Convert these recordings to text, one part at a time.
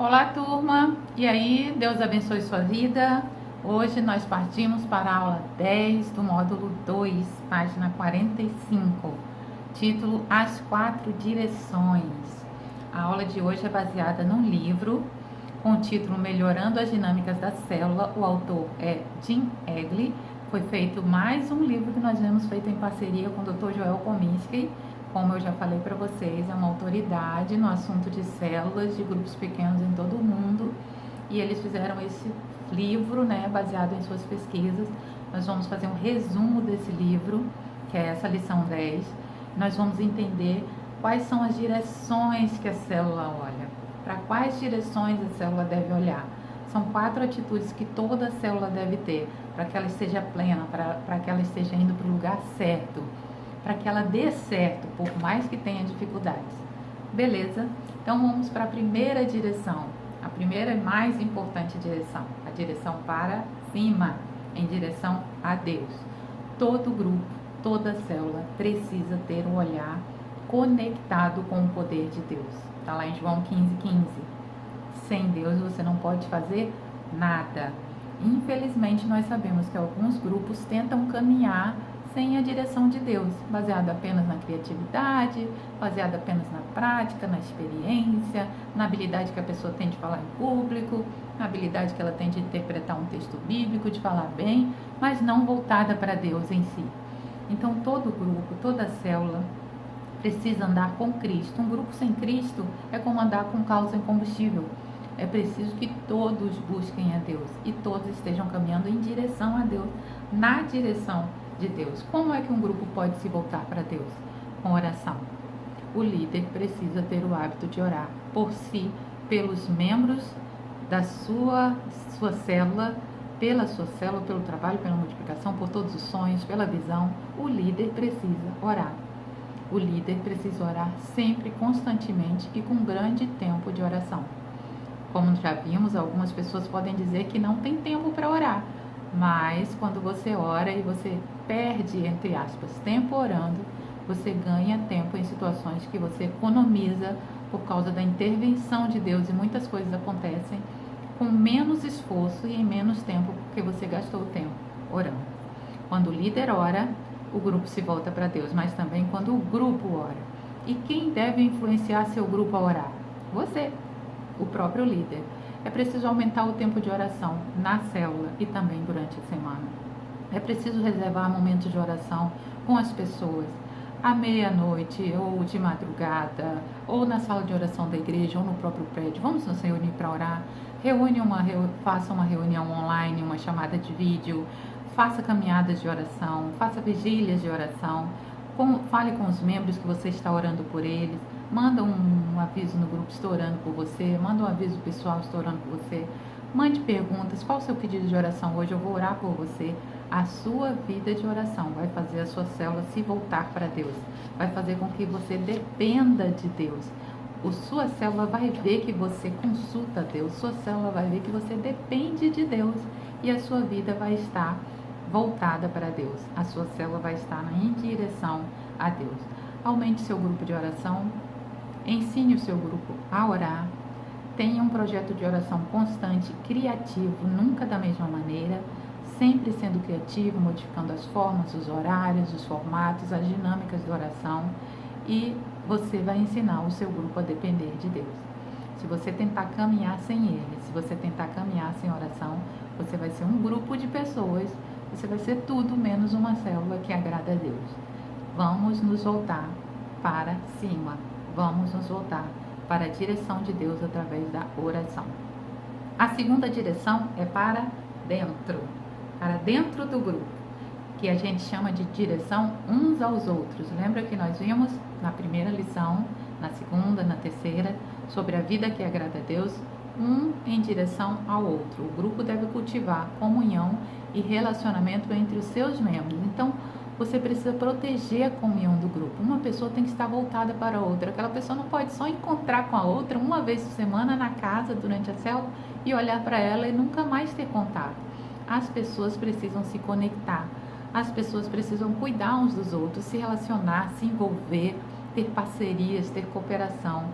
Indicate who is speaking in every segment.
Speaker 1: Olá, turma! E aí, Deus abençoe sua vida. Hoje nós partimos para a aula 10 do módulo 2, página 45, título As Quatro Direções. A aula de hoje é baseada num livro com o título Melhorando as Dinâmicas da Célula. O autor é Jim Egli. Foi feito mais um livro que nós temos feito em parceria com o Dr. Joel Kominsky. Como eu já falei para vocês, é uma autoridade no assunto de células de grupos pequenos em todo o mundo, e eles fizeram esse livro, baseado em suas pesquisas. Nós vamos fazer um resumo desse livro, que é essa lição 10. Nós vamos entender quais são as direções que a célula olha, para quais direções a célula deve olhar. São 4 atitudes que toda célula deve ter, para que ela esteja plena, para que ela esteja indo para o lugar certo, para que ela dê certo, por mais que tenha dificuldades. Beleza? Então vamos para a primeira direção. A primeira e mais importante direção, a direção para cima, em direção a Deus. Todo grupo, toda célula precisa ter um olhar conectado com o poder de Deus. Está lá em João 15:15. Sem Deus você não pode fazer nada. Infelizmente nós sabemos que alguns grupos tentam caminhar sem a direção de Deus, baseado apenas na criatividade, baseado apenas na prática, na experiência, na habilidade que a pessoa tem de falar em público, na habilidade que ela tem de interpretar um texto bíblico, de falar bem, mas não voltada para Deus em si. Então todo grupo, toda célula precisa andar com Cristo. Um grupo sem Cristo é como andar com um carro sem combustível. É preciso que todos busquem a Deus e todos estejam caminhando em direção a Deus, na direção de Deus. Como é que um grupo pode se voltar para Deus? Com oração. O líder precisa ter o hábito de orar por si, pelos membros da sua célula, pela sua célula, pelo trabalho, pela multiplicação, por todos os sonhos, pela visão. O líder precisa orar. O líder precisa orar sempre, constantemente e com grande tempo de oração. Como já vimos, algumas pessoas podem dizer que não tem tempo para orar, mas quando você ora e você perde, entre aspas, tempo orando, você ganha tempo em situações que você economiza por causa da intervenção de Deus, e muitas coisas acontecem com menos esforço e em menos tempo, porque você gastou tempo orando. Quando o líder ora, o grupo se volta para Deus, mas também quando o grupo ora. E quem deve influenciar seu grupo a orar? Você, o próprio líder. É preciso aumentar o tempo de oração na célula e também durante a semana. É preciso reservar momentos de oração com as pessoas, à meia-noite, ou de madrugada, ou na sala de oração da igreja, ou no próprio prédio. Vamos nos reunir para orar. Faça uma reunião online, uma chamada de vídeo, faça caminhadas de oração, faça vigílias de oração, fale com os membros que você está orando por eles. Manda um aviso no grupo, estou orando por você. Manda um aviso pessoal, estou orando por você. Mande perguntas, qual o seu pedido de oração hoje? Eu vou orar por você. A sua vida de oração vai fazer a sua célula se voltar para Deus. Vai fazer com que você dependa de Deus. A sua célula vai ver que você consulta Deus. Sua célula vai ver que você depende de Deus. E a sua vida vai estar voltada para Deus. A sua célula vai estar em direção a Deus. Aumente seu grupo de oração. Ensine o seu grupo a orar. Tenha um projeto de oração constante, criativo, nunca da mesma maneira, sempre sendo criativo, modificando as formas, os horários, os formatos, as dinâmicas de oração, e você vai ensinar o seu grupo a depender de Deus. Se você tentar caminhar sem Ele, se você tentar caminhar sem oração, você vai ser um grupo de pessoas, você vai ser tudo menos uma célula que agrada a Deus. Vamos nos voltar para cima. Vamos nos voltar para a direção de Deus através da oração. A segunda direção é para dentro do grupo, que a gente chama de direção uns aos outros. Lembra que nós vimos na primeira lição, na segunda, na terceira, sobre a vida que agrada a Deus, um em direção ao outro. O grupo deve cultivar comunhão e relacionamento entre os seus membros. Então, você precisa proteger a comunhão do grupo. Uma pessoa tem que estar voltada para a outra. Aquela pessoa não pode só encontrar com a outra uma vez por semana na casa, durante a célula, e olhar para ela e nunca mais ter contato. As pessoas precisam se conectar. As pessoas precisam cuidar uns dos outros, se relacionar, se envolver, ter parcerias, ter cooperação.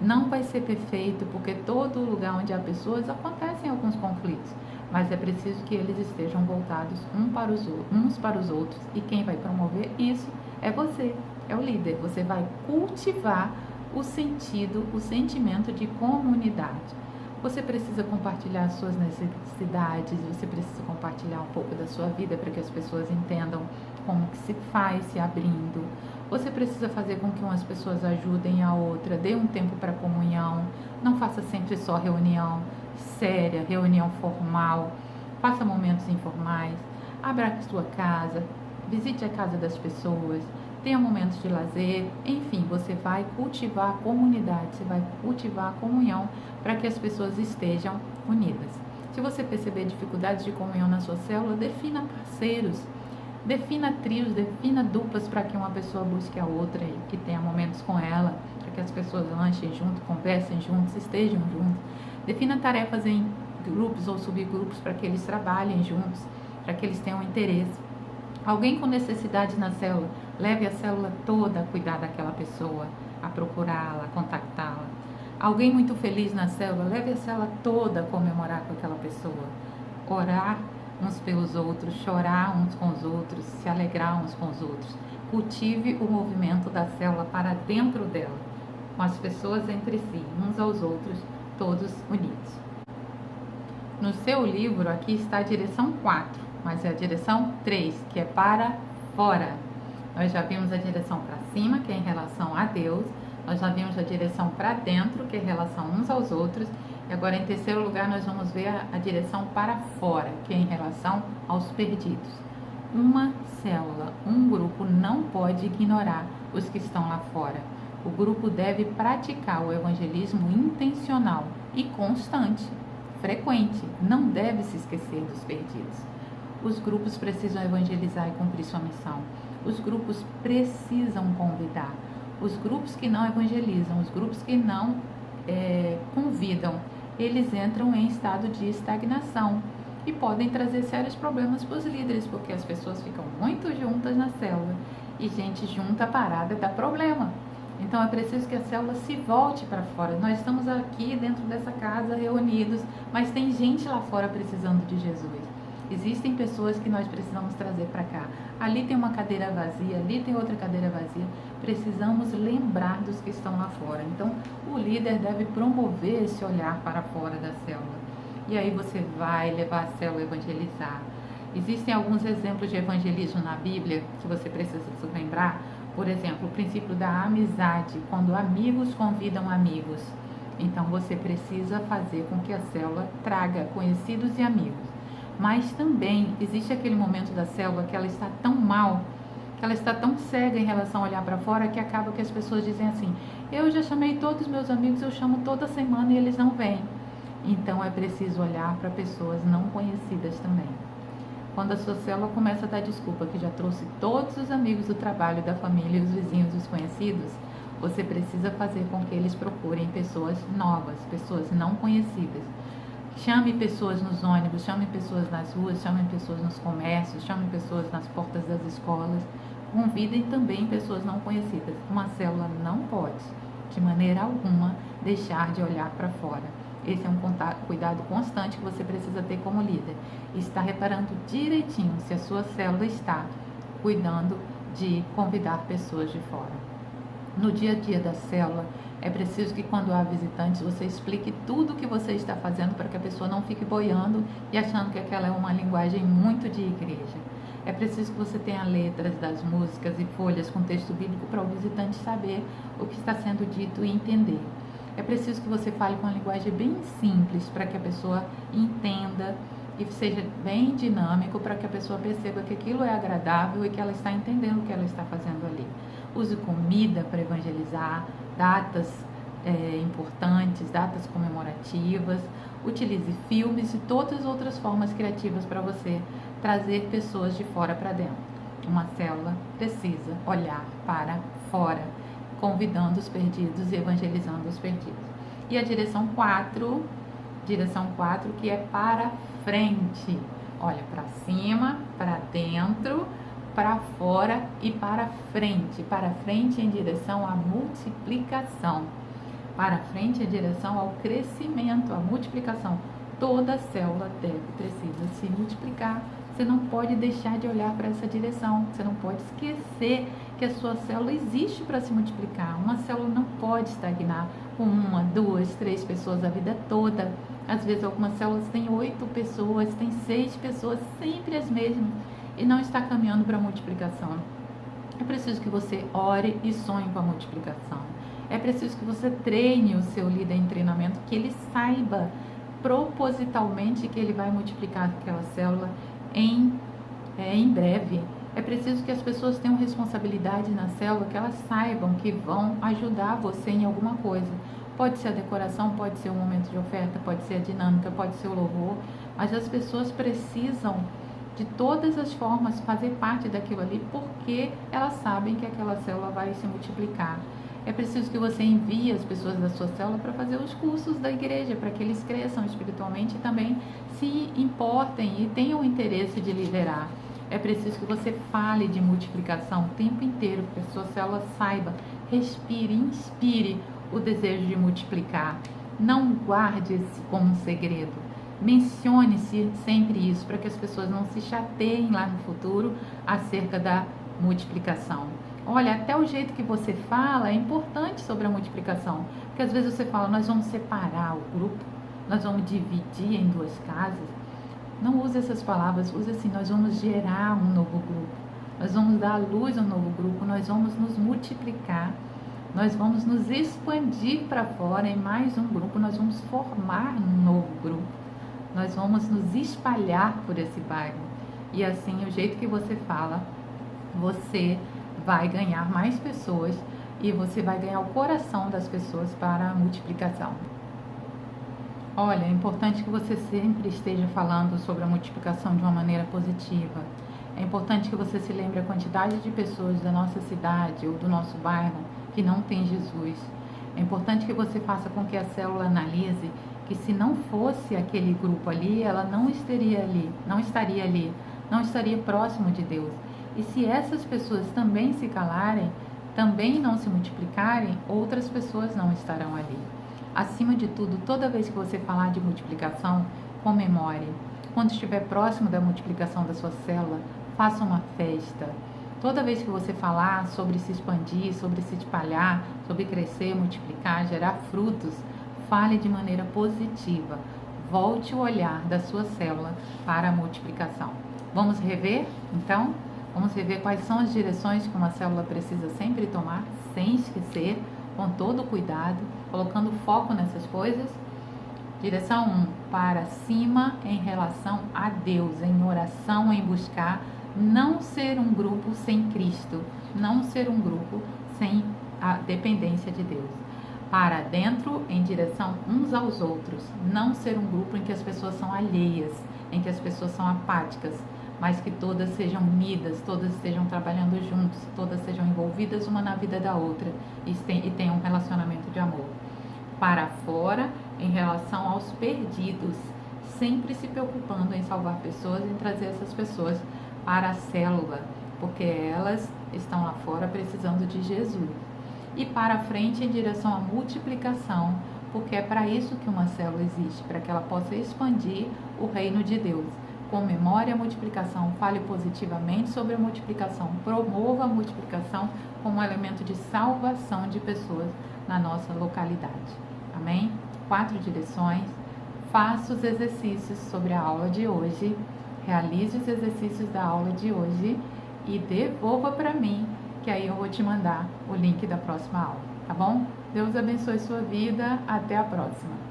Speaker 1: Não vai ser perfeito, porque todo lugar onde há pessoas acontecem alguns conflitos, mas é preciso que eles estejam voltados uns para os outros, e quem vai promover isso é você, é o líder. Você vai cultivar o sentimento de comunidade. Você precisa compartilhar suas necessidades, você precisa compartilhar um pouco da sua vida para que as pessoas entendam como que se faz se abrindo. Você precisa fazer com que umas pessoas ajudem a outra, dê um tempo para comunhão, não faça sempre só reunião séria, reunião formal, faça momentos informais, abra a sua casa, visite a casa das pessoas, tenha momentos de lazer, enfim, você vai cultivar a comunidade, você vai cultivar a comunhão para que as pessoas estejam unidas. Se você perceber dificuldades de comunhão na sua célula, defina parceiros, defina trios, defina duplas para que uma pessoa busque a outra e que tenha momentos com ela, para que as pessoas lanchem junto, conversem juntos, estejam juntos. Defina tarefas em grupos ou subgrupos para que eles trabalhem juntos, para que eles tenham interesse. Alguém com necessidade na célula, leve a célula toda a cuidar daquela pessoa, a procurá-la, a contactá-la. Alguém muito feliz na célula, leve a célula toda a comemorar com aquela pessoa. Orar uns pelos outros, chorar uns com os outros, se alegrar uns com os outros. Cultive o movimento da célula para dentro dela, com as pessoas entre si, uns aos outros, todos unidos. No seu livro, aqui está a direção 4, mas é a direção 3, que é para fora. Nós já vimos a direção para cima, que é em relação a Deus. Nós já vimos a direção para dentro, que é em relação uns aos outros. E agora, em terceiro lugar, nós vamos ver a direção para fora, que é em relação aos perdidos. Uma célula, um grupo não pode ignorar os que estão lá fora. O grupo deve praticar o evangelismo intencional e constante, frequente. Não deve se esquecer dos perdidos. Os grupos precisam evangelizar e cumprir sua missão. Os grupos precisam convidar. Os grupos que não evangelizam, os grupos que não convidam, eles entram em estado de estagnação e podem trazer sérios problemas para os líderes, porque as pessoas ficam muito juntas na célula e gente junta parada dá problema. Então é preciso que a célula se volte para fora. Nós estamos aqui dentro dessa casa reunidos, mas tem gente lá fora precisando de Jesus. Existem pessoas que nós precisamos trazer para cá. Ali tem uma cadeira vazia, ali tem outra cadeira vazia. Precisamos lembrar dos que estão lá fora. Então, o líder deve promover esse olhar para fora da célula. E aí você vai levar a célula a evangelizar. Existem alguns exemplos de evangelismo na Bíblia que você precisa se lembrar. Por exemplo, o princípio da amizade, quando amigos convidam amigos. Então, você precisa fazer com que a célula traga conhecidos e amigos. Mas também existe aquele momento da célula que ela está tão mal, que ela está tão cega em relação a olhar para fora, que acaba que as pessoas dizem assim: eu já chamei todos os meus amigos, eu chamo toda semana e eles não vêm. Então é preciso olhar para pessoas não conhecidas também. Quando a sua célula começa a dar desculpa que já trouxe todos os amigos do trabalho, da família, os vizinhos, os conhecidos, você precisa fazer com que eles procurem pessoas novas, pessoas não conhecidas. Chame pessoas nos ônibus, chame pessoas nas ruas, chame pessoas nos comércios, chame pessoas nas portas das escolas. Convidem também pessoas não conhecidas. Uma célula não pode, de maneira alguma, deixar de olhar para fora. Esse é um cuidado constante que você precisa ter como líder. Está reparando direitinho se a sua célula está cuidando de convidar pessoas de fora. No dia a dia da célula, é preciso que quando há visitantes você explique tudo o que você está fazendo para que a pessoa não fique boiando e achando que aquela é uma linguagem muito de igreja. É preciso que você tenha letras das músicas e folhas com texto bíblico para o visitante saber o que está sendo dito e entender. É preciso que você fale com uma linguagem bem simples para que a pessoa entenda e seja bem dinâmico para que a pessoa perceba que aquilo é agradável e que ela está entendendo o que ela está fazendo ali. Use comida para evangelizar, datas importantes, datas comemorativas. Utilize filmes e todas as outras formas criativas para você trazer pessoas de fora para dentro. Uma célula precisa olhar para fora, convidando os perdidos e evangelizando os perdidos. E a direção 4, que é para frente. Olha, para cima, para dentro, para fora e para frente em direção à multiplicação. Para frente em direção ao crescimento, à multiplicação. Toda célula deve precisa se multiplicar. Você não pode deixar de olhar para essa direção. Você não pode esquecer que a sua célula existe para se multiplicar. Uma célula não pode estagnar com 1, 2, 3 pessoas a vida toda. Às vezes algumas células têm 8 pessoas, têm 6 pessoas, sempre as mesmas, e não está caminhando para a multiplicação. É preciso que você ore e sonhe com a multiplicação. É preciso que você treine o seu líder em treinamento, que ele saiba propositalmente que ele vai multiplicar aquela célula em breve. É preciso que as pessoas tenham responsabilidade na célula, que elas saibam que vão ajudar você em alguma coisa. Pode ser a decoração, pode ser o momento de oferta, pode ser a dinâmica, pode ser o louvor, mas as pessoas precisam de todas as formas fazer parte daquilo ali, porque elas sabem que aquela célula vai se multiplicar. É preciso que você envie as pessoas da sua célula para fazer os cursos da igreja, para que eles cresçam espiritualmente e também se importem e tenham interesse de liderar. É preciso que você fale de multiplicação o tempo inteiro, para que a sua célula saiba, respire, inspire o desejo de multiplicar. Não guarde esse como um segredo. Mencione-se sempre isso, para que as pessoas não se chateiem lá no futuro acerca da multiplicação. Olha, até o jeito que você fala é importante sobre a multiplicação. Porque às vezes você fala, nós vamos separar o grupo, nós vamos dividir em 2 casas. Não use essas palavras, use assim, nós vamos gerar um novo grupo. Nós vamos dar à luz a um novo grupo, nós vamos nos multiplicar. Nós vamos nos expandir para fora em mais um grupo, nós vamos formar um novo grupo. Nós vamos nos espalhar por esse bairro. E assim, o jeito que você fala, você vai ganhar mais pessoas e você vai ganhar o coração das pessoas para a multiplicação. Olha, é importante que você sempre esteja falando sobre a multiplicação de uma maneira positiva. É importante que você se lembre a quantidade de pessoas da nossa cidade ou do nosso bairro que não tem Jesus. É importante que você faça com que a célula analise que se não fosse aquele grupo ali, ela não estaria ali, não estaria próximo de Deus. E se essas pessoas também se calarem, também não se multiplicarem, outras pessoas não estarão ali. Acima de tudo, toda vez que você falar de multiplicação, comemore. Quando estiver próximo da multiplicação da sua célula, faça uma festa. Toda vez que você falar sobre se expandir, sobre se espalhar, sobre crescer, multiplicar, gerar frutos, fale de maneira positiva. Volte o olhar da sua célula para a multiplicação. Vamos rever, então? Vamos rever quais são as direções que uma célula precisa sempre tomar, sem esquecer, com todo cuidado, colocando foco nessas coisas. Direção 1, para cima em relação a Deus, em oração, em buscar não ser um grupo sem Cristo, não ser um grupo sem a dependência de Deus. Para dentro, em direção uns aos outros, não ser um grupo em que as pessoas são alheias, em que as pessoas são apáticas, mas que todas sejam unidas, todas estejam trabalhando juntos, todas sejam envolvidas uma na vida da outra e tenham um relacionamento de amor. Para fora, em relação aos perdidos, sempre se preocupando em salvar pessoas e trazer essas pessoas para a célula, porque elas estão lá fora precisando de Jesus. E para frente, em direção à multiplicação, porque é para isso que uma célula existe, para que ela possa expandir o reino de Deus. Comemore a multiplicação, fale positivamente sobre a multiplicação, promova a multiplicação como um elemento de salvação de pessoas na nossa localidade. Amém? 4 direções. Faça os exercícios sobre a aula de hoje, realize os exercícios da aula de hoje e devolva para mim, que aí eu vou te mandar o link da próxima aula, tá bom? Deus abençoe sua vida, até a próxima.